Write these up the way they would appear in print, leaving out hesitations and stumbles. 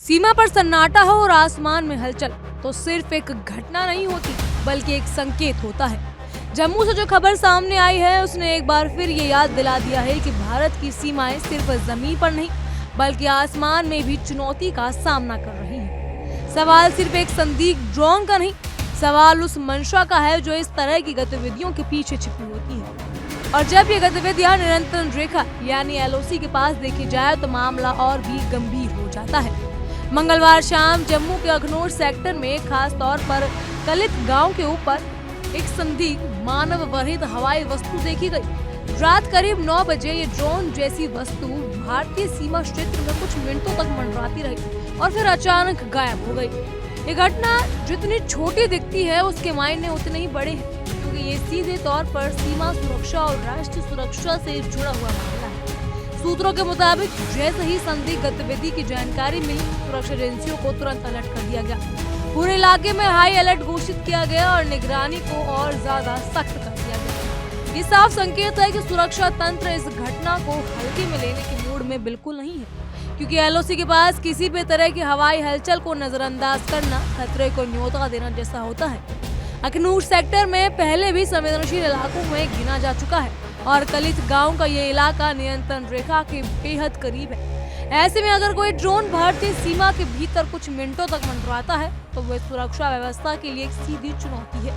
सीमा पर सन्नाटा हो और आसमान में हलचल तो सिर्फ एक घटना नहीं होती बल्कि एक संकेत होता है। जम्मू से जो खबर सामने आई है उसने एक बार फिर ये याद दिला दिया है कि भारत की सीमाएं सिर्फ जमीन पर नहीं बल्कि आसमान में भी चुनौती का सामना कर रही हैं। सवाल सिर्फ एक संदिग्ध ड्रोन का नहीं, सवाल उस मंशा का है जो इस तरह की गतिविधियों के पीछे छिपी होती है। और जब ये गतिविधियां नियंत्रण रेखा यानी एलओसी के पास देखी जाए तो मामला और भी गंभीर हो जाता है। मंगलवार शाम जम्मू के अखनूर सेक्टर में खास तौर पर कलित गांव के ऊपर एक संदिग्ध मानव वर्हित हवाई वस्तु देखी गई। रात करीब 9 बजे ये ड्रोन जैसी वस्तु भारतीय सीमा क्षेत्र में कुछ मिनटों तक मंडराती रही और फिर अचानक गायब हो गई। ये घटना जितनी छोटी दिखती है उसके मायने उतने ही बड़े हैं, क्योंकि ये सीधे तौर पर सीमा सुरक्षा और राष्ट्रीय सुरक्षा से जुड़ा हुआ मामला है। सूत्रों के मुताबिक जैसे ही संदिग्ध गतिविधि की जानकारी मिली, सुरक्षा एजेंसियों को तुरंत अलर्ट कर दिया गया। पूरे इलाके में हाई अलर्ट घोषित किया गया और निगरानी को और ज्यादा सख्त कर दिया गया। ये साफ संकेत है कि सुरक्षा तंत्र इस घटना को हल्के में लेने के मूड में बिल्कुल नहीं है, क्योंकि एलओसी के पास किसी भी तरह की हवाई हलचल को नजरअंदाज करना खतरे को न्योता देना जैसा होता है। अखनूर सेक्टर में पहले भी संवेदनशील इलाकों में गिना जा चुका है और कलित गांव का ये इलाका नियंत्रण रेखा के बेहद करीब है। ऐसे में अगर कोई ड्रोन भारतीय सीमा के भीतर कुछ मिनटों तक मंडराता है तो वह सुरक्षा व्यवस्था के लिए एक सीधी चुनौती है।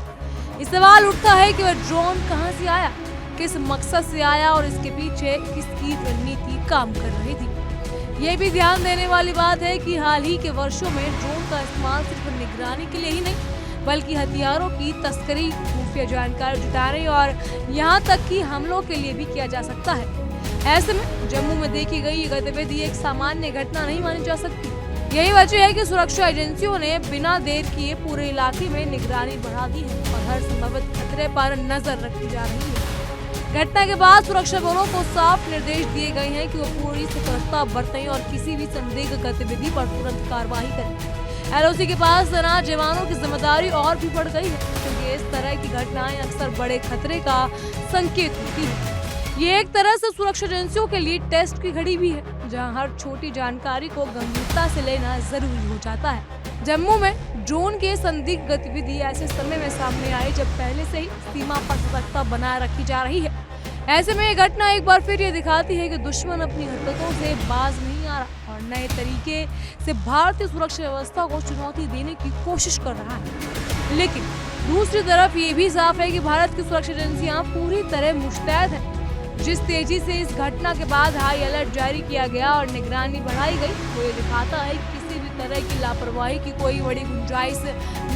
ये सवाल उठता है कि वह ड्रोन कहां से आया, किस मकसद से आया और इसके पीछे किसकी रणनीति काम कर रही थी। ये भी ध्यान देने वाली बात है कि हाल ही के वर्षों में ड्रोन का इस्तेमाल सिर्फ निगरानी के लिए ही नहीं बल्कि हथियारों की तस्करी, खुफिया जानकारी जुटाने और यहाँ तक कि हमलों के लिए भी किया जा सकता है। ऐसे में जम्मू में देखी गई ये गतिविधि एक सामान्य घटना नहीं मानी जा सकती। यही वजह है कि सुरक्षा एजेंसियों ने बिना देर किए पूरे इलाके में निगरानी बढ़ा दी है और हर संभावित खतरे पर नजर रखी जा रही है। घटना के बाद सुरक्षा बलों को साफ निर्देश दिए गए हैं कि वो पूरी सतर्कता बरतें और किसी भी संदिग्ध गतिविधि पर तुरंत कार्रवाई करें। एलओसी के पास तैनात जवानों की जिम्मेदारी और भी बढ़ गई है, क्योंकि इस तरह की घटनाएं अक्सर बड़े खतरे का संकेत होती है। ये एक तरह से सुरक्षा एजेंसियों के लिए टेस्ट की घड़ी भी है, जहां हर छोटी जानकारी को गंभीरता से लेना जरूरी हो जाता है। जम्मू में ड्रोन के संदिग्ध गतिविधि ऐसे समय में सामने आई जब पहले से ही सीमा पर सतर्कता बनाए रखी जा रही है। ऐसे में ये घटना एक बार फिर ये दिखाती है कि दुश्मन अपनी हरकतों से बाज नहीं आ रहा और नए तरीके से भारतीय सुरक्षा व्यवस्था को चुनौती देने की कोशिश कर रहा है। लेकिन दूसरी तरफ ये भी साफ है कि भारत की सुरक्षा एजेंसियां पूरी तरह मुस्तैद है। जिस तेजी से इस घटना के बाद हाई अलर्ट जारी किया गया और निगरानी बढ़ाई गई, वो ये दिखाता है कि किसी भी तरह की लापरवाही की कोई बड़ी गुंजाइश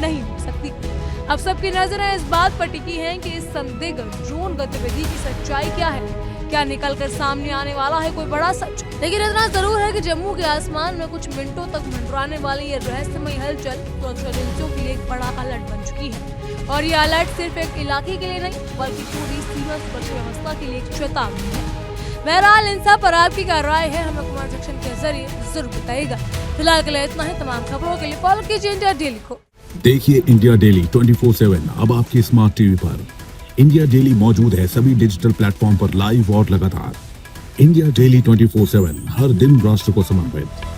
नहीं हो सकती। अब सबकी नजरें इस बात पर टिकी हैं कि इस संदिग्ध ड्रोन गतिविधि की सच्चाई क्या है, क्या निकल कर सामने आने वाला है कोई बड़ा सच। लेकिन इतना जरूर है कि जम्मू के आसमान में कुछ मिनटों तक मंडराने वाली ये रहस्यमय हलचल सुरक्षा एजेंसियों के लिए एक बड़ा अलर्ट बन चुकी है और ये अलर्ट सिर्फ एक इलाके के लिए नहीं बल्कि पूरी सीमा सुरक्षा व्यवस्था के लिए एक चेतावनी है। बहरहाल इन सब पर आपकी क्या राय है हमें कमेंट सेक्शन के जरिए जरूर बताइएगा। फिलहाल के लिए इतना ही। तमाम खबरों के लिए फॉलो कीजिए इंडिया डेली को। देखिए इंडिया डेली 24/7 अब आपकी स्मार्ट टीवी पर। इंडिया डेली मौजूद है सभी डिजिटल प्लेटफॉर्म पर लाइव और लगातार। इंडिया डेली 24/7 हर दिन राष्ट्र को समर्पित।